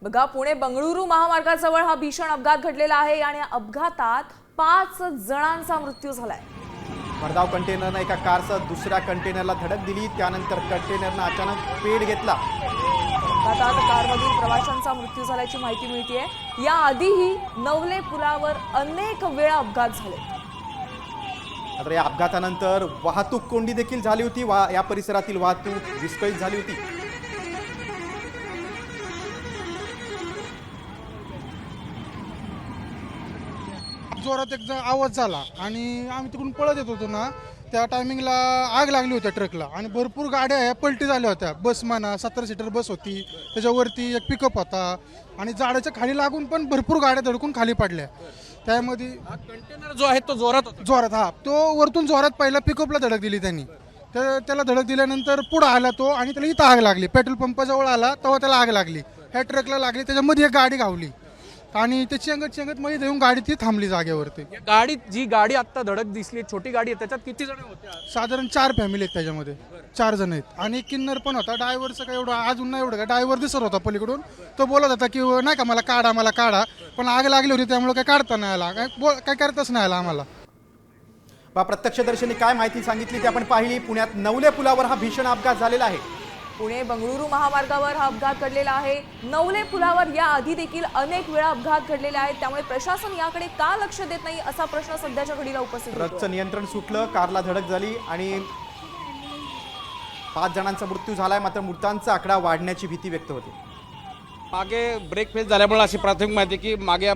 बघा, पुणे बंगळुरू महामार्गाजवळ हा भीषण अपघात घडलेला आहे आणि या अपघातात 5 जणांचा मृत्यू झालाय। भरधाव कंटेनरने एका कारसह दुसऱ्या कंटेनरला धडक दिली, त्यानंतर कंटेनरने अचानक पेट घेतला। अपघातात कारमधील प्रवाशांचा मृत्यू झाल्याची माहिती मिळतेय। याआधीही नवले पुलावर अनेक वेळा अपघात झाले। तर या अपघातानंतर वाहतूक कोंडी देखील झाली होती। या परिसरातील वाहतूक विस्कळीत झाली होती। जोरात एक आवाज झाला आणि आम्ही तिकडून पळत येत होतो ना, त्या टायमिंगला आग लागली होती ट्रकला आणि भरपूर गाड्या ह्या पलटी झाल्या होत्या। बस म्हणा 17 सीटर बस होती, त्याच्यावरती एक पिकअप होता आणि झाडाच्या खाली लागून पण भरपूर गाड्या धडकून खाली पडल्या। त्यामध्ये कंटेनर जो आहे तो जोरात हा तो वरतून जोरात पहिला पिकअपला धडक दिली त्यांनी, तर त्याला धडक दिल्यानंतर पुढे आला तो आणि त्याला इथं आग लागली। पेट्रोल पंपाजवळ आला तेव्हा त्याला आग लागली, ह्या ट्रकला लागली, त्याच्यामध्ये एक गाडी गावली आणि त्याची अंगत मध्ये देऊन गाडी ती थांबली जागेवरती। जी गाडी आता धडक दिसली छोटी गाडी आहे, त्याच्यात किती जण होते? साधारण 4 फॅमिली आहेत, त्याच्यामध्ये 4 जण आहेत आणि किन्नर पण होता। ड्रायव्हरचं काय एवढं अजून नाही एवढं, का ड्रायव्हर दिसत होता पलीकडून, तो बोलत होता की नाही का मला काढा, पण आग लागली होती त्यामुळे काय काढता नाही आला, काय करताच नाही आला आम्हाला। प्रत्यक्षदर्शींनी काय माहिती सांगितली ते आपण पाहिली। पुण्यात नवले पुलावर हा भीषण अपघात झालेला आहे। पुणे बंगळुरू महामार्गावर हा अपघात घडलेला आहे। नवले पुलावर या आधी देखील अनेक वेळा अपघात घडलेले आहेत, त्यामुळे प्रशासन याकडे का लक्ष देत नाही असा प्रश्न सध्याच्या घडीला उपस्थित होतो। ट्रकचं नियंत्रण सुटलं, कारला धडक झाली आणि 5 जणांचा मृत्यू झालाय, मात्र मृतांचा आकडा वाढण्याची भीती व्यक्त होते। मागे ब्रेक फेल झाल्यामुळे अशी प्राथमिक माहिती की मागे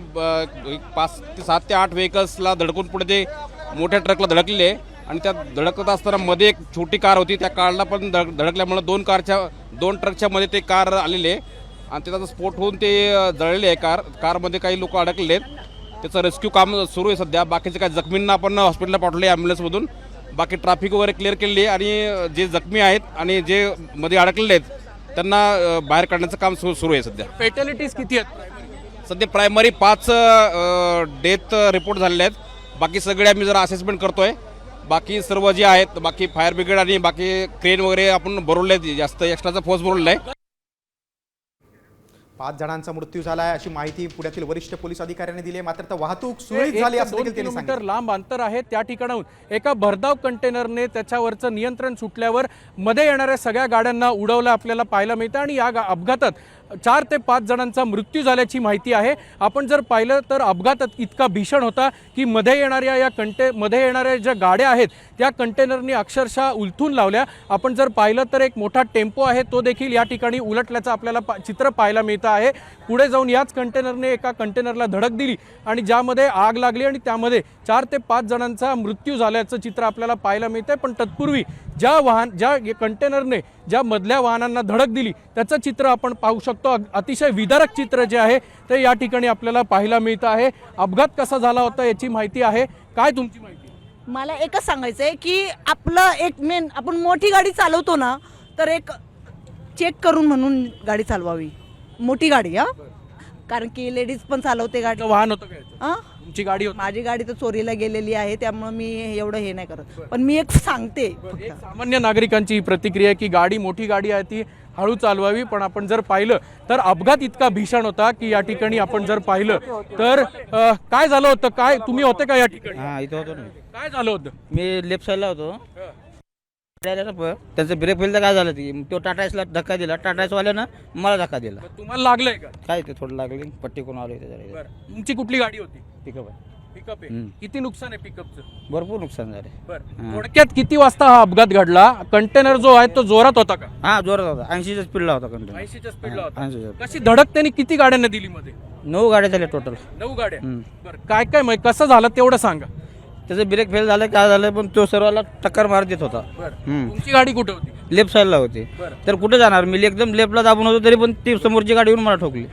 5 ते 7 ते 8 व्हेकल्सला धडकून पुढे ते मोठ्या ट्रकला धडकलेले आणि त्या धडकत असताना मध्ये एक छोटी कार होती, त्या कारला पण धडकल्यामुळे 2 ट्रकच्या मध्ये ते कार आलेले आणि त्याचा स्फोट होऊन ते जळलेले आहे। कारमध्ये काही लोक अडकलेले आहेत, त्याचं रेस्क्यू काम सुरू आहे सध्या। बाकीचे काही जखमींना आपण हॉस्पिटलला पाठवले ॲम्ब्युलन्समधून, बाकी ट्रॅफिक वगैरे क्लिअर केली आणि जे जखमी आहेत आणि जे मध्ये अडकलेले आहेत त्यांना बाहेर काढण्याचं काम सुरू आहे सध्या। फॅटॅलिटीज किती आहेत? सध्या प्रायमरी 5 डेथ रिपोर्ट झालेले आहेत, बाकी सगळे आम्ही जरा असेसमेंट करतोय। बाकी सर्व जे आहेत, बाकी फायर ब्रिगेड आणि बाकी क्रेन वगैरे आपण भरवले आहेत, जास्त एक्स्ट्राचा फोर्स भरवलेला आहे। 5 जणांचा मृत्यू झालाय अशी माहिती पुण्यातील वरिष्ठ पोलीस अधिकाऱ्यांनी दिली, मात्र वाहतूक सुरळीत झाली असं देखील त्यांनी सांगितलं। 2 किलोमीटर लांब अंतर आहे, त्या ठिकाणाहून एका भरधाव कंटेनरने त्याच्यावरचं नियंत्रण सुटल्यावर मध्ये येणाऱ्या सगळ्या गाड्यांना उडवलं आपल्याला पाहायला मिळतं आणि या अपघातात 4 ते 5 जणांचा मृत्यू झाल्याची माहिती आहे। आपण जर पाहिलं तर अपघात इतका भीषण होता की मध्ये येणाऱ्या ज्या गाड्या आहेत त्या कंटेनरने अक्षरशः उलथून लावल्या। आपण जर पाहिलं तर एक मोठा टेम्पो आहे तो देखील या ठिकाणी उलटल्याचं आपल्याला चित्र पाहायला मिळतं आहे। पुढे जाऊन याच कंटेनरने एका कंटेनरला धडक दिली आणि ज्यामध्ये आग लागली आणि त्यामध्ये 4 ते 5 जणांचा मृत्यू झाल्याचं चित्र आपल्याला पाहायला मिळतंय। पण तत्पूर्वी ज्या कंटेनरने ज्या मधल्या वाहनांना धडक दिली त्याचं चित्र आपण पाहू शकतो। अतिशय विदारक चित्र जे आहे ते या ठिकाणी आपल्याला पाहायला मिळतं आहे। अपघात कसा झाला होता याची माहिती आहे, काय तुमची माहिती? मला एकच सांगायचं आहे की आपलं एक मेन, आपण मोठी गाडी चालवतो ना तर एक चेक करून म्हणून गाडी चालवावी, मोठी गाडी। कारण की लेडीज पण चालवते गाडी। वाहन होतं काय? तुमची गाडी होती? माझी गाडी तर चोरीला गेलेली आहे, त्यामुळे मी एवढं हे नाही करत, पण मी एक सांगते एक सामान्य नागरिकांची ही प्रतिक्रिया की गाडी मोठी गाडी आहे ती हळू चालवावी। पण आपण जर पाहिलं तर अपघात इतका भीषण होता की या ठिकाणी आपण जर पाहिलं तर काय झालं होतं? काय तुम्ही होते का या ठिकाणी? हा, इथं होतो ना। काय झालं होतं? मी लेफ्ट साईडला होतो, त्यांचं ब्रेक फेलचं काय झालं ती, तो टाटायसला धक्का दिला, टाटायसवाल्यानं मला धक्का दिला। तुम्हाला लागलंय का? काय ते थोडं लागली, पट्टी कोण आली त्याच्या। तुमची कुठली गाडी होती? पिकअप आहे, पिकअप आहे। किती नुकसान आहे पिकअपचं? भरपूर नुकसान झाले। थोडक्यात किती वाजता हा अपघात घडला? कंटेनर जो आहे तो जोरात होता का? हा, जोरात होता, 80च्या स्पीडला होता कंटेनर। 80च्या स्पीडला होता। 80च्या। कशी धडक त्यांनी किती गाड्यांना दिली मध्ये? 9 गाड्या झाल्या टोटल। 9 गाड्या। बरं, काय मग कसं झालं तेवढं सांगा। त्याचं ब्रेक फेल झालं, काय झालं, पण तो सर्वाला टक्कर मारत देत होता। तुमची गाडी कुठे होती? लेफ्ट साईडला होती, तर कुठे जाणार मी, एकदम लेफ्टला दाबून होतो तरी पण ती समोरची गाडी येऊन मला ठोकली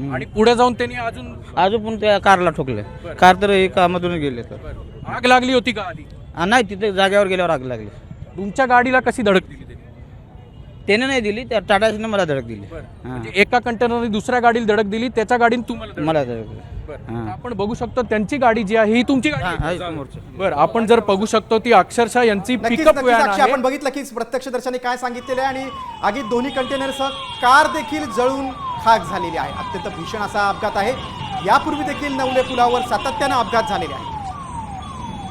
आणि पुढे जाऊन त्यांनी अजून पण त्या कारला ठोकले। कार तर हे कामातून गेले। आग लागली होती का आधी? नाही, तिथे जागेवर गेल्यावर आग लागली। तुमच्या गाडीला कशी धडक दिली त्यांनी? त्याने नाही दिली, त्या टाटाने मला धडक दिली. हां, म्हणजे एका कंटेनरने दुसऱ्या गाडीला धडक दिली, त्याच्या गाडीने तुम्हाला धडक मला धडक दिली. दिली. आपण बघू शकतो त्यांची गाडी जी आहे ही तुमची गाडी हां, आहे. हां, समोरचं. बरं, आपण जर बघू शकतो ती अक्षरशः यांची नक्कीच पिकअप नक्कीच व्हॅन अक्षय, आहे. आपण बघितलं की प्रत्यक्षदर्शनी काय सांगितलेलं आहे आणि आगीत दोन्ही कंटेनरसह कार देखील जळून खाक झालेली आहे. अत्यंत भीषण असा अपघात आहे. यापूर्वी देखील नवले पुलावर सातत्यानं अपघात झालेले आहेत.